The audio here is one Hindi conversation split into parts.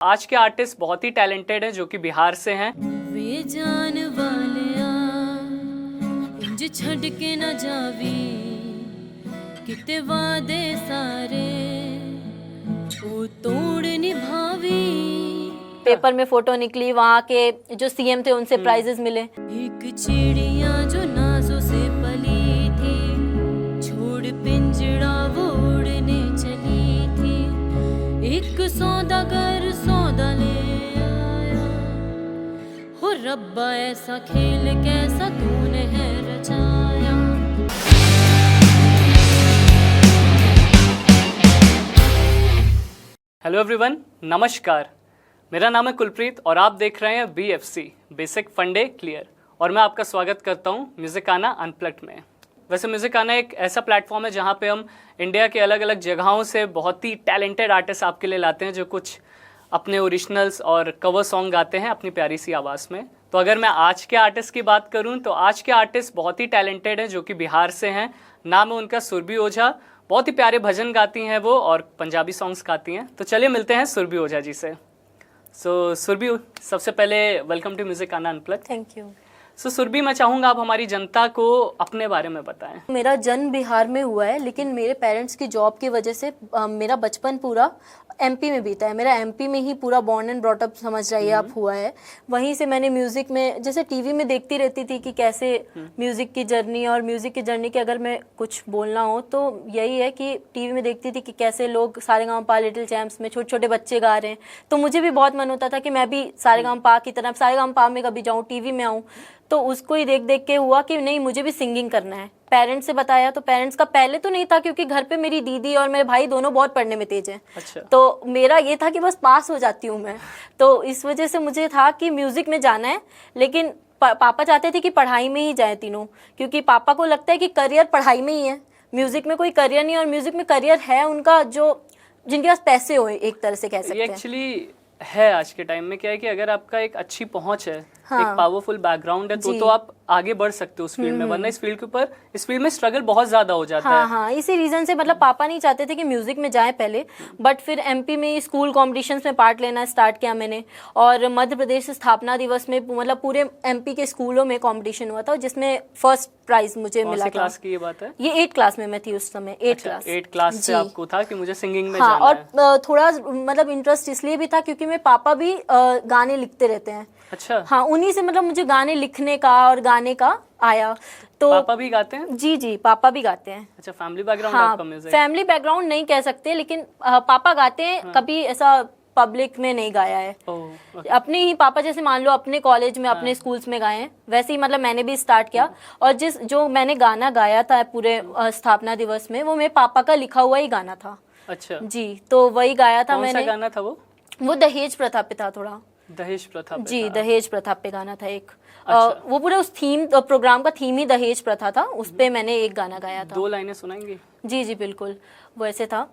आज के आर्टिस्ट बहुत ही टैलेंटेड हैं जो कि बिहार से हैं। वे जान वालिया इंज छड़ के न जावी किते वादे सारे वो तोड़ निभावी। पेपर में फोटो निकली, वहाँ के जो सीएम थे उनसे प्राइजेस मिले। एक चिड़िया जो नाजों से पली थी छोड़ पिंजड़ा वो उड़ने चली थी। एक सौदागर सौदा ले आया हो रब्बा ऐसा खेल कैसा तूने है रचाया। हेलो एवरीवन, नमस्कार। मेरा नाम है कुलप्रीत और आप देख रहे हैं BFC बेसिक फंडे क्लियर और मैं आपका स्वागत करता हूं म्यूजिकाना अनप्लग्ड में। वैसे म्यूजिकाना एक ऐसा प्लेटफॉर्म है जहां पे हम इंडिया के अलग अलग जगहों से बहुत ही टैलेंटेड आर्टिस्ट आपके लिए लाते हैं जो कुछ अपने ओरिजिनल्स और कवर सॉन्ग गाते हैं अपनी प्यारी सी आवाज़ में। तो अगर मैं आज के आर्टिस्ट की बात करूं तो आज के आर्टिस्ट बहुत ही टैलेंटेड हैं जो कि बिहार से हैं। नाम है उनका सुरभि ओझा। बहुत ही प्यारे भजन गाती हैं वो और पंजाबी सॉन्ग्स गाती हैं। तो चलिए मिलते हैं सुरभि ओझा जी से। सुरभि, सबसे पहले welcome to Musicana unplugged. Thank you. Surabhi, मैं चाहूँगा आप हमारी जनता को अपने बारे में बताएं। मेरा जन्म बिहार में हुआ है, लेकिन मेरे पेरेंट्स की जॉब की वजह से मेरा बचपन पूरा एमपी में बीता है। मेरा एमपी में ही पूरा बॉर्न एंड ब्रॉट अप समझ जाइए आप हुआ है। वहीं से मैंने म्यूजिक में, जैसे टीवी में देखती रहती थी कि कैसे म्यूजिक की जर्नी, और म्यूजिक की जर्नी के अगर मैं कुछ बोलना हो तो यही है कि टीवी में देखती थी कि कैसे लोग सारेगामापा, लिटिल चैम्प्स में छोटे छोटे बच्चे गा रहे हैं, तो मुझे भी बहुत मन होता था कि मैं भी सारेगामापा की तरह सारेगामापा में कभी जाऊँ, टीवी में आऊँ। तो उसको ही देख देख के हुआ कि नहीं, मुझे भी सिंगिंग करना है। पेरेंट्स से बताया तो पेरेंट्स का पहले तो नहीं था, क्योंकि घर पे मेरी दीदी और मेरे भाई दोनों बहुत पढ़ने में तेज हैं। अच्छा। तो मेरा ये था कि बस पास हो जाती हूँ मैं, तो इस वजह से मुझे था कि म्यूजिक में जाना है। लेकिन पापा चाहते थे कि पढ़ाई में ही जाए तीनों, क्योंकि पापा को लगता है कि करियर पढ़ाई में ही है, म्यूजिक में कोई करियर नहीं। और म्यूजिक में करियर है उनका जो जिनके पास पैसे हो, एक तरह से कह सकते हैं। एक्चुअली है आज के टाइम में क्या है कि अगर आपका एक अच्छी पहुंच है, हाँ, एक पावरफुल बैकग्राउंड है तो आप आगे बढ़ सकते हो उस फील्ड में। वरना इस फील्ड में स्ट्रगल बहुत ज्यादा हो जाता है। हाँ, इसी रीजन से मतलब पापा नहीं चाहते थे कि म्यूजिक में जाए पहले। बट फिर एमपी में स्कूल कॉम्पिटिशंस में पार्ट लेना स्टार्ट किया मैंने, और मध्य प्रदेश स्थापना दिवस में मतलब पूरे एमपी के स्कूलों में कॉम्पिटिशन हुआ था, जिसमें फर्स्ट प्राइज मुझे मिला था। क्लास की ये बात है? ये 8 क्लास में मैं थी उस समय। 8 क्लास से आपको था कि मुझे सिंगिंग में हाँ, जाना है। और थोड़ा मतलब इंटरेस्ट इसलिए भी था क्योंकि मेरे पापा भी गाने लिखते रहते हैं। अच्छा। हाँ, उन्हीं से मतलब मुझे गाने लिखने का और गाने का आया। तो पापा भी गाते हैं? जी, पापा भी गाते हैं। अच्छा, फैमिली बैकग्राउंड हाँ, आपका म्यूजिक? फैमिली बैकग्राउंड नहीं कह सकते, लेकिन पापा गाते हैं। हाँ। कभी ऐसा पब्लिक में नहीं गाया है। अपने ही पापा जैसे मान लो अपने कॉलेज में, अपने स्कूल्स में गाए हैं, वैसे ही मतलब मैंने भी स्टार्ट किया। और जो मैंने गाना गाया था पूरे स्थापना दिवस में, वो मेरे पापा का लिखा हुआ ही गाना था। अच्छा जी, तो वही गाया था मैंने। कौन सा गाना था वो दहेज प्रथा पे था थोड़ा। दहेज प्रथा पे जी, था। दहेज प्रथा पे गाना था एक। अच्छा। वो पूरा उस थीम प्रोग्राम का थीम ही दहेज प्रथा था, उस पे मैंने एक गाना गाया था। 2 लाइनें सुनाएंगे? जी, बिल्कुल। वो ऐसे था,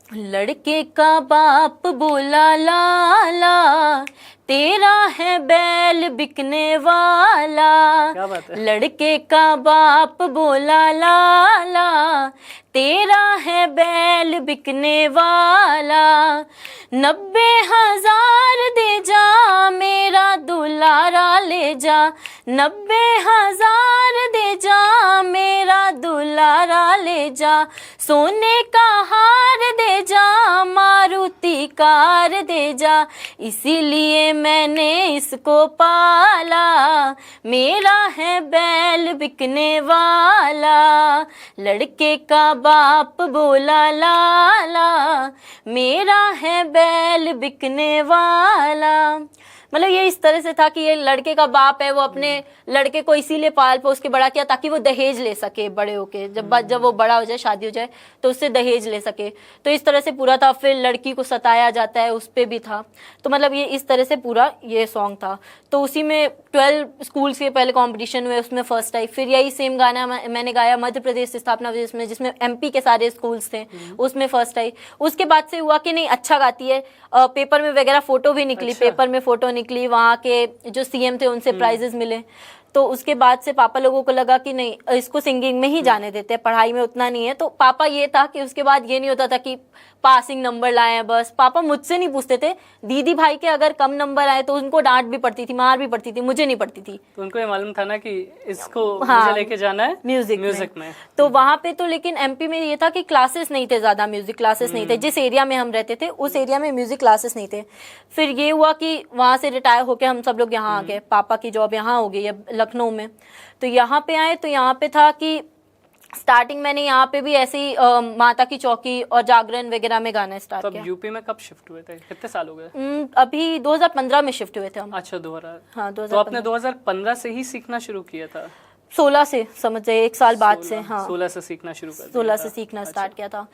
लड़के का बाप बोला लाला, तेरा है बैल बिकने वाला। क्या बात है? लड़के का बाप बोला लाला, तेरा है बैल बिकने वाला। 90,000 दे जा मेरा दुलारा ले जा, 90,000 दे जा मेरा दुलारा ले जा। सोने का हार दे जा, मारुति कार दे जा, इसीलिए मैंने इसको पाला। मेरा है बैल बिकने वाला, लड़के का बाप बोला लाला, मेरा है बैल बिकने वाला। मतलब ये इस तरह से था कि ये लड़के का बाप है, वो अपने लड़के को इसीलिए पाल पोस के बड़ा किया ताकि वो दहेज ले सके बड़े होके। जब वो बड़ा हो जाए, शादी हो जाए, तो उससे दहेज ले सके। तो इस तरह से पूरा था। फिर लड़की को सताया जाता है, उस पे भी था। तो मतलब ये इस तरह से पूरा ये सॉन्ग था। तो उसी में 12 स्कूल्स के पहले कंपटीशन हुए, उसमें फर्स्ट आई। फिर यही सेम गाना मैंने गाया मध्य प्रदेश स्थापना दिवस में, जिसमें एमपी के सारे स्कूल्स थे, उसमें फर्स्ट आई। उसके बाद से हुआ कि नहीं, अच्छा गाती है। पेपर में वगैरह फोटो भी निकली। अच्छा। पेपर में फोटो निकली, वहाँ के जो सीएम थे उनसे प्राइजेस मिले। तो उसके बाद से पापा लोगों को लगा कि नहीं, इसको सिंगिंग में ही जाने देते हैं, पढ़ाई में उतना नहीं है। तो पापा ये था कि उसके बाद ये नहीं होता था कि पासिंग नंबर लाए हैं बस। पापा मुझसे नहीं पूछते थे, दीदी भाई के अगर कम नंबर आए तो उनको डांट भी पड़ती थी, मार भी पड़ती थी, मुझे नहीं पड़ती थी। तो उनको ये मालूम था ना कि इसको हाँ, मुझे लेके जाना है म्यूजिक में। तो वहाँ पे तो लेकिन एमपी में ये था कि क्लासेस नहीं थे, ज्यादा म्यूजिक क्लासेस नहीं थे। जिस एरिया में हम रहते थे उस एरिया में म्यूजिक क्लासेस नहीं थे। फिर ये हुआ कि वहाँ से रिटायर होके हम सब लोग यहाँ आ गए, पापा की जॉब यहाँ हो गई अब लखनऊ में। तो यहाँ पे आए तो यहाँ पे था कि स्टार्टिंग मैंने यहाँ पे भी ऐसे ही माता की चौकी और जागरण वगैरह में गाना स्टार्ट किया। तब यूपी में कब शिफ्ट हुए थे, कितने साल हो गए? अभी 2015 में शिफ्ट हुए थे हम। अच्छा 2000। हाँ, तो आपने 2015 से ही सीखना शुरू किया था? 16 से समझ जाए, 1 साल बाद से। हाँ, 16 से सीखना शुरू कर दिया 16 था। से सीखना स्टार्ट किया था।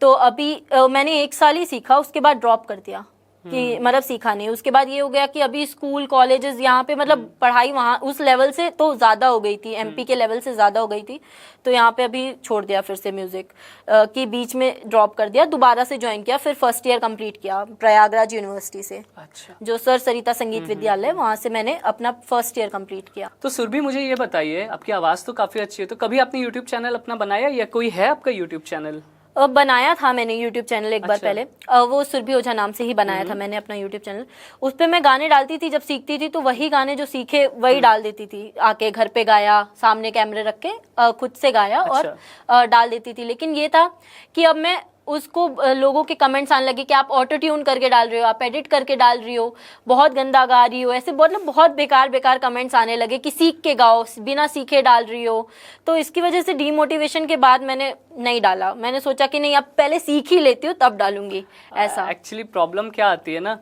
तो अभी मैंने 1 साल ही सीखा, उसके बाद ड्रॉप कर दिया कि मतलब सीखा नहीं। उसके बाद ये हो गया कि अभी स्कूल कॉलेजेस यहाँ पे मतलब पढ़ाई वहाँ उस लेवल से तो ज़्यादा हो गई थी, एमपी के लेवल से ज़्यादा हो गई थी। तो यहाँ पे अभी छोड़ दिया फिर से म्यूज़िक कि बीच में ड्रॉप कर दिया, दोबारा से ज्वाइन किया, फिर फर्स्ट ईयर कंप्लीट किया प्रयागराज यूनिवर्सिटी से। अच्छा, जो सर सरिता संगीत विद्यालय, वहाँ से मैंने अपना फर्स्ट ईयर कंप्लीट किया। तो सुरभि मुझे ये बताइए, आपकी आवाज़ तो काफ़ी अच्छी है, तो कभी आपने यूट्यूब चैनल अपना बनाया या कोई है आपका यूट्यूब चैनल? बनाया था मैंने यूट्यूब चैनल एक बार अच्छा। पहले, वो सुरभि ओझा नाम से ही बनाया था मैंने अपना यूट्यूब चैनल। उस पे मैं गाने डालती थी, जब सीखती थी तो वही गाने जो सीखे वही डाल देती थी, आके घर पे गाया, सामने कैमरे रख के खुद से गाया और डाल देती थी। लेकिन ये था कि अब मैं उसको लोगों के कमेंट्स आने लगे कि आप ऑटो ट्यून करके डाल रहे हो, आप एडिट करके डाल रही हो, बहुत गंदा गा रही हो, ऐसे बहुत बेकार बेकार कमेंट्स आने लगे कि सीख के गाओ, बिना सीखे डाल रही हो। तो इसकी वजह से डीमोटिवेशन के बाद मैंने नहीं डाला। मैंने सोचा कि नहीं, अब पहले सीख ही लेती हूँ तब डालूंगी। ऐसा एक्चुअली प्रॉब्लम क्या आती है ना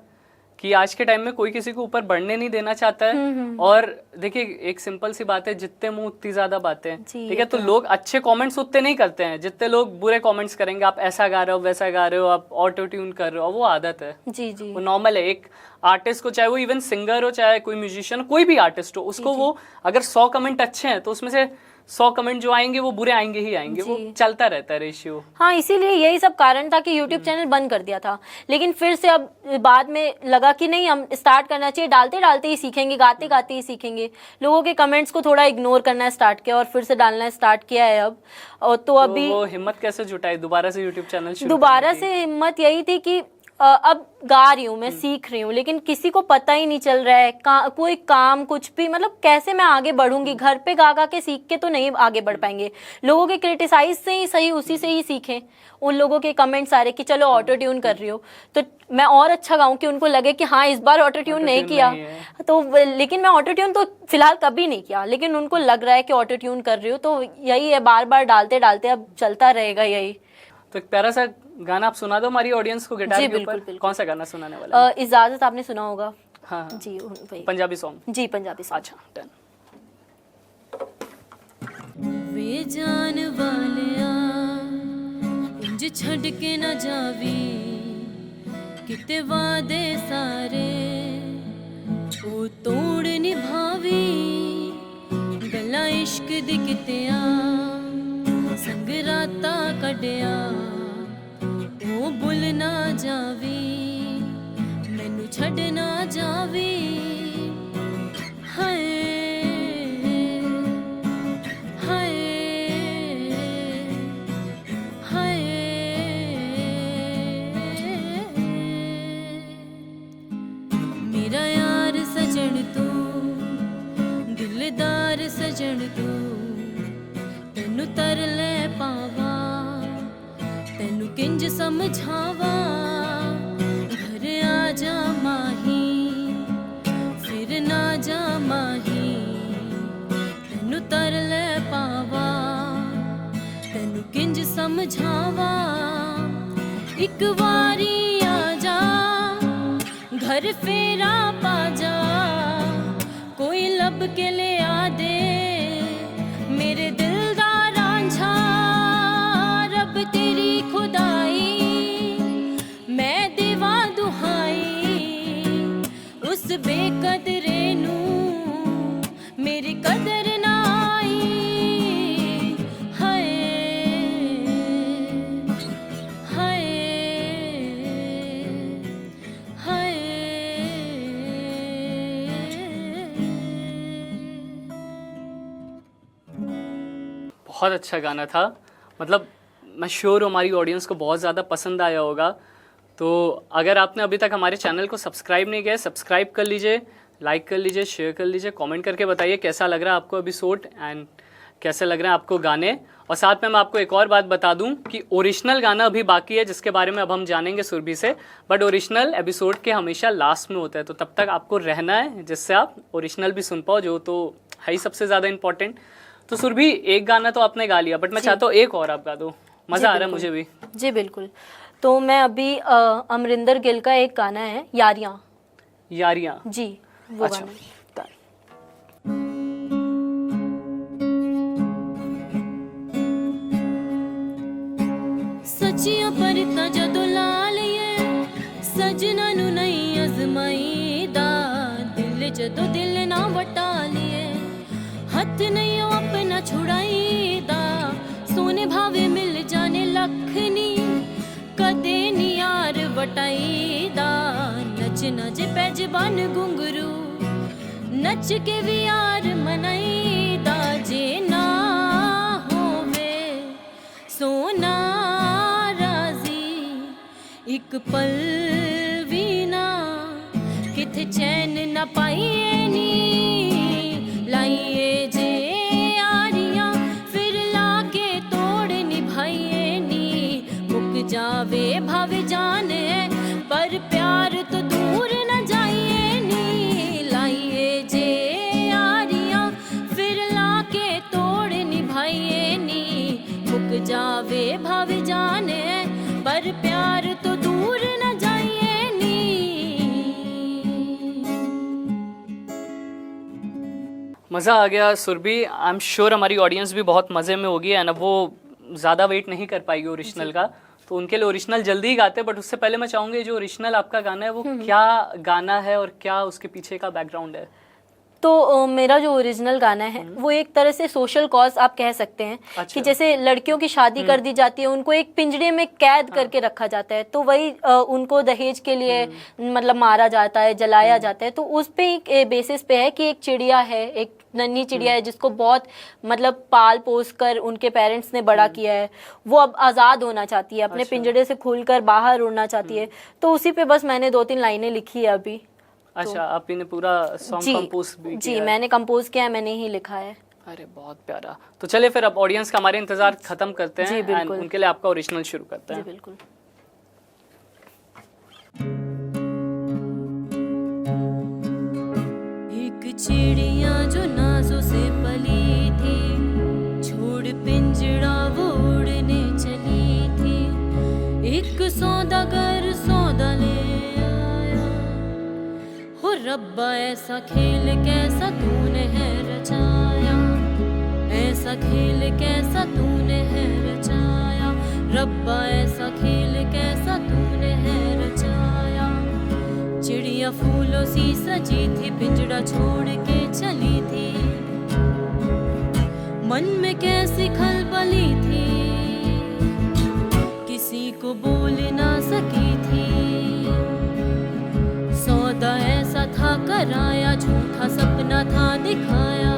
कि आज के टाइम में कोई किसी को ऊपर बढ़ने नहीं देना चाहता है। और देखिए एक सिंपल सी बात है, जितने मुंह उतनी ज्यादा बातें, ठीक है? तो लोग अच्छे कमेंट्स उतने नहीं करते हैं जितने लोग बुरे कमेंट्स करेंगे। आप ऐसा गा रहे हो, वैसा गा रहे हो, आप ऑटो ट्यून कर रहे हो, वो आदत है। जी जी, वो नॉर्मल है। एक आर्टिस्ट को, चाहे वो इवन सिंगर हो, चाहे कोई म्यूजिशियन, कोई भी आर्टिस्ट हो, उसको वो अगर 100 कमेंट अच्छे हैं तो उसमें से 100 कमेंट जो आएंगे वो बुरे आएंगे ही आएंगे। वो चलता रहता है रेशियो। हाँ, इसीलिए यही सब कारण था कि यूट्यूब चैनल बंद कर दिया था। लेकिन फिर से अब बाद में लगा कि नहीं, हम स्टार्ट करना चाहिए, डालते डालते ही सीखेंगे, गाते गाते ही सीखेंगे। लोगों के कमेंट्स को थोड़ा इग्नोर करना स्टार्ट किया और फिर से डालना स्टार्ट किया है अब। और तो अभी वो हिम्मत कैसे जुटाई दोबारा से यूट्यूब चैनल शुरू दोबारा से हिम्मत यही थी कि अब गा रही हूँ मैं, सीख रही हूँ, लेकिन किसी को पता ही नहीं चल रहा है कोई काम कुछ भी, मतलब कैसे मैं आगे बढ़ूंगी? घर पे गा गा के सीख के तो नहीं आगे बढ़ पाएंगे। लोगों के क्रिटिसाइज से ही सही, उसी से ही सीखें। उन लोगों के कमेंट्स आ रहे कि चलो ऑटो ट्यून कर रही हो तो मैं और अच्छा गाऊं कि उनको लगे कि हाँ इस बार ऑटो ट्यून नहीं किया तो। लेकिन मैं ऑटो ट्यून तो फिलहाल कभी नहीं किया, लेकिन उनको लग रहा है कि ऑटो ट्यून कर रही हो। तो यही है, बार बार डालते डालते अब चलता रहेगा यही। तो एक प्यारा सा गाना आप सुना दो हमारी ऑडियंस को गिटार के ऊपर। कौन सा गाना सुनाने वाला है? इजाजत आपने सुना होगा। हाँ जी, वही पंजाबी सॉन्ग। जी, पंजाबी सॉन्ग। अच्छा डन। वे जान वालिया इंज छड़ के ना जावी, किते वादे सारे ओ तोड़ निभावी, गल्लां इश्क दी कितिया संग राता कड्डिया, ओ भुल ना जावी, मैनू छड़ ना जावी। हाय हाय हाय, मेरा यार सजन तू, दिलदार सजन तू, तेनू तरले पावा, तेनू किंज समझावा, घर आ जा माही, फिर ना जा माही, तेनू तरले पावा, तेनू किंज समझावा, एक वारी आ जा, घर फेरा पा जा, कोई लब के ले आ दे, मेरे दिल दा रांझा, रब तेरी खुदाई, मैं देवा दुहाई, उस बेकदरे नू मेरी कदर ना आई। हाय हाय हाय, बहुत अच्छा गाना था। मतलब मैं श्योर हूँ हमारी ऑडियंस को बहुत ज़्यादा पसंद आया होगा। तो अगर आपने अभी तक हमारे चैनल को सब्सक्राइब नहीं किया है, सब्सक्राइब कर लीजिए, लाइक कर लीजिए, शेयर कर लीजिए, कमेंट करके बताइए कैसा लग रहा है आपको एपिसोड एंड कैसे लग रहे हैं आपको गाने। और साथ में मैं आपको एक और बात बता दूं कि ओरिजिनल गाना अभी बाकी है जिसके बारे में अब हम जानेंगे सुरभि से, बट ओरिजिनल एपिसोड के हमेशा लास्ट में होता है, तो तब तक आपको रहना है जिससे आप ओरिजिनल भी सुन पाओ, जो तो है ही सबसे ज़्यादा इंपॉर्टेंट। तो सुरभि एक गाना तो आपने गा लिया, बट मैं चाहता हूँ एक और आप गा दो, मज़ा आ रहा है मुझे भी। जी बिल्कुल। तो मैं अभी अमरिंदर गिल का एक गाना है यारियां। यारियां जी, वो अच्छा। गाना। ਸੱਚੀਆਂ ਪਰਤਾਂ ਜਦੋਂ ਲਾ ਲਈਏ ਸਜਣਾ ਨੂੰ ਨਹੀਂ ਅਜ਼ਮਾਈਦਾ ਦਿਲ ਜਦੋਂ ਦਿਲ ਨਾ ਵਟਾ ਲਈਏ ਹੱਥ ਨਹੀਂ ਉਹ ਆਪਣਾ ਛੁਡਾਈਦਾ ਸੋਨੇ ਭਾਵੇਂ ਮਿਲ ਜਾਣੇ ਲੱਖ ਨੀ ਕਦੇ ਨੀ ਯਾਰ ਵਟਾਈਦਾ ਨੱਚਣਾ ਜੇ ਪੈ ਜ਼ਬਾਨ ਗੁੰਗਰੂ ਨੱਚ ਕੇ ਵੀ ਯਾਰ ਮਨਾਈਦਾ ਜੇ ਨਾ ਹੋਵੇ ਸੋਨਾ ਇੱਕ ਪਲ ਵੀ ਨਾ ਕਿਥੇ ਚੈਨ ਨਾ ਪਾਈਏ ਨੀ ਲਾਈਏ ਜੇ ਯਾਰੀਆਂ ਫਿਰ ਲਾ ਕੇ ਤੋੜ ਨਿਭਾਈਏ ਨੀ ਮੁੱਕ ਜਾਵੇ ਭਾਵੇਂ ਜਾਣੇ ਪਰ ਪਿਆਰ ਤੋਂ ਦੂਰ ਨਾ ਜਾਈਏ ਨੀ ਲਾਈਏ ਜੇ ਯਾਰੀਆਂ ਫਿਰ ਲਾ ਕੇ ਤੋੜ ਨਿਭਾਈਏ ਨੀ ਮੁੱਕ ਜਾਵੇ ਭਾਵੇਂ ਜਾਣੇ पर प्यार तो दूर न जाइए नी। मज़ा आ गया सुरभि। आई एम श्योर हमारी ऑडियंस भी बहुत मज़े में होगी एंड अब वो ज़्यादा वेट नहीं कर पाएगी ओरिजिनल का, तो उनके लिए ओरिजिनल जल्दी ही गाते, बट उससे पहले मैं चाहूँगी जो ओरिजिनल आपका गाना है वो क्या गाना है और क्या उसके पीछे का बैकग्राउंड है? तो मेरा जो ओरिजिनल गाना है वो एक तरह से सोशल कॉज आप कह सकते हैं। अच्छा। कि जैसे लड़कियों की शादी कर दी जाती है, उनको एक पिंजरे में कैद करके रखा जाता है, तो वही उनको दहेज के लिए मतलब मारा जाता है, जलाया जाता है। तो उस पे एक बेसिस पे है कि एक चिड़िया है, एक नन्ही चिड़िया है जिसको बहुत मतलब पाल पोस कर उनके पेरेंट्स ने बड़ा किया है, वो अब आज़ाद होना चाहती है, अपने पिंजरे से खुलकर बाहर उड़ना चाहती है। तो उसी पे बस मैंने 2-3 लाइनें लिखी है अभी। अच्छा, आपने पूरा सॉन्ग कंपोज भी किया? जी, मैंने कंपोज किया है, मैंने ही लिखा है। अरे बहुत प्यारा। तो चलिए फिर अब ऑडियंस का हमारे इंतजार खत्म करते हैं एंड उनके लिए आपका ओरिजिनल शुरू करते हैं। जी बिल्कुल। एक चिड़िया जो नाजों से पली थी छोड़ पिंजड़ा वो उड़ने चली थी, एक सौदागर सौदा ले रब्बा ऐसा खेल कैसा तूने है रचाया, ऐसा खेल कैसा तूने है रचाया, रब्बा ऐसा खेल कैसा तूने है रचाया। चिड़िया फूलों सी सजी थी पिंजड़ा छोड़ के चली थी, मन में कैसी खलबली थी किसी को बोल ना सकी थी, सौदा ऐसा था कराया झूठा सपना था दिखाया,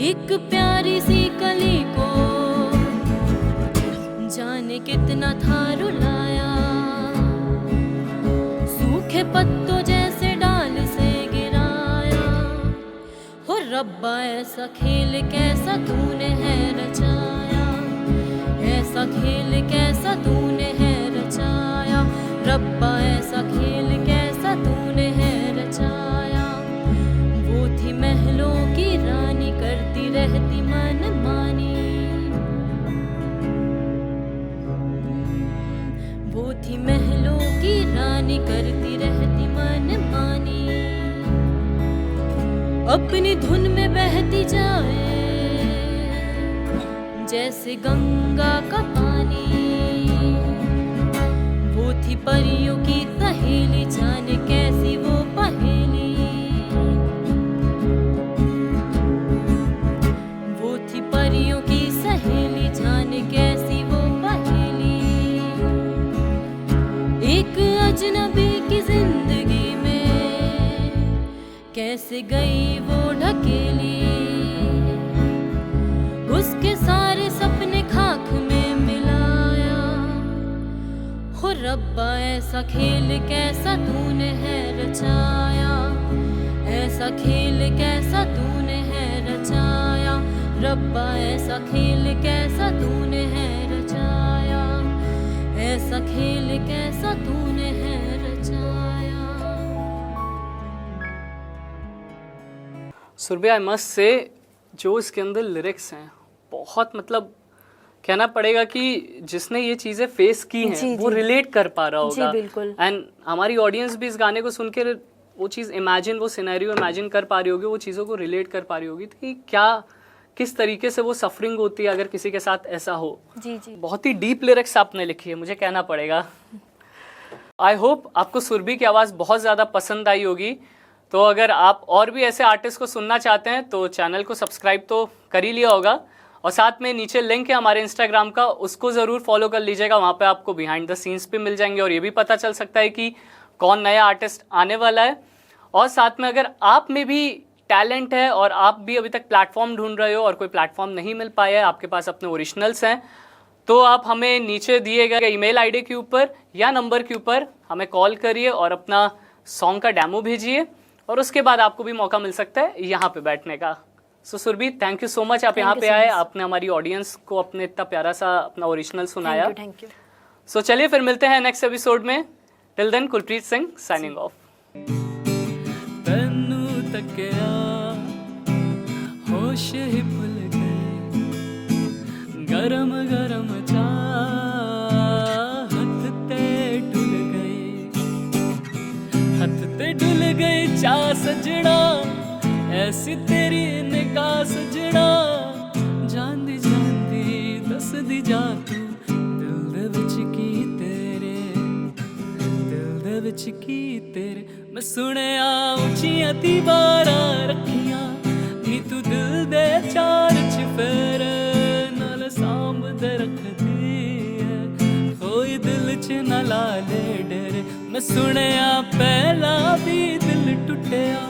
एक प्यारी सी कली को जाने कितना था रुलाया, सूखे पत्तों जैसे डाल से गिराया, हो रब्बा ऐसा खेल कैसा तूने है रचाया, ऐसा खेल कैसा तूने है रचाया, रब्बा ऐसा खेल कैसा तूने है रचाया। वो थी महलों की रानी करती रहती मन मानी, वो थी महलों की रानी करती रहती मन मानी, अपनी धुन में बहती जाए जैसे गंगा का पानी, वो थी परियों की सहेली जाने कैसी वो पहेली, वो थी परियों की सहेली जाने कैसी वो पहेली, एक अजनबी की जिंदगी में कैसे गई वो ढकेली, उसके सारे सपने खा हो रब्बा ऐसा खेल कैसा तूने है रचाया, ऐसा खेल कैसा तूने है रचाया, रब्बा ऐसा खेल कैसा तूने है रचाया, ऐसा खेल कैसा तूने है रचाया। सुरभि, आई मस्ट से जो इसके अंदर लिरिक्स हैं बहुत मतलब कहना पड़ेगा कि जिसने ये चीज़ें फेस की हैं वो रिलेट कर पा रहा होगा। बिल्कुल। एंड हमारी ऑडियंस भी इस गाने को सुन के वो चीज़ इमेजिन, वो सिनेरियो इमेजिन कर पा रही होगी, वो चीज़ों को रिलेट कर पा रही होगी कि क्या किस तरीके से वो सफरिंग होती है अगर किसी के साथ ऐसा हो। जी जी, बहुत ही डीप लिरिक्स आपने लिखी है, मुझे कहना पड़ेगा। आई होप आपको सुरभि की आवाज़ बहुत ज़्यादा पसंद आई होगी। तो अगर आप और भी ऐसे आर्टिस्ट को सुनना चाहते हैं तो चैनल को सब्सक्राइब तो कर ही लिया होगा, और साथ में नीचे लिंक है हमारे इंस्टाग्राम का, उसको ज़रूर फॉलो कर लीजिएगा। वहाँ पे आपको बिहाइंड द सीन्स भी मिल जाएंगे और ये भी पता चल सकता है कि कौन नया आर्टिस्ट आने वाला है। और साथ में अगर आप में भी टैलेंट है और आप भी अभी तक प्लेटफॉर्म ढूंढ रहे हो और कोई प्लेटफॉर्म नहीं मिल पाया है, आपके पास अपने ओरिजिनल्स हैं, तो आप हमें नीचे दिए गए ईमेल आईडी के ऊपर या नंबर के ऊपर हमें कॉल करिए और अपना सॉन्ग का डेमो भेजिए, और उसके बाद आपको भी मौका मिल सकता है यहाँ पे बैठने का। So Surabhi, thank you so much, आप यहाँ पे आए, आपने हमारी ऑडियंस को अपने इतना प्यारा सा अपना ओरिजिनल सुनाया। Thank you. सो चलिए फिर मिलते हैं नेक्स्ट एपिसोड में। Till then, Kulpreet Singh signing off. तन्नू तकिया होश ही भुल गए, गरम गरम चाह हथ ते डुल गए, हथ ते डुल गए चाह सजना, ऐसी तेरी निगाह सजना, जांदी जांदी दस दी जा तू दिल दे विच की तेरे, दिल दे विच की तेरे। मैं सुनिया उच्चियां दीवारां रखियां नी तू दिल दे चार चफेरे, नाल सांभदे रखदी है कोई दिल च न ला ले डेरे। मैं सुनिया पहला भी दिल टुटिया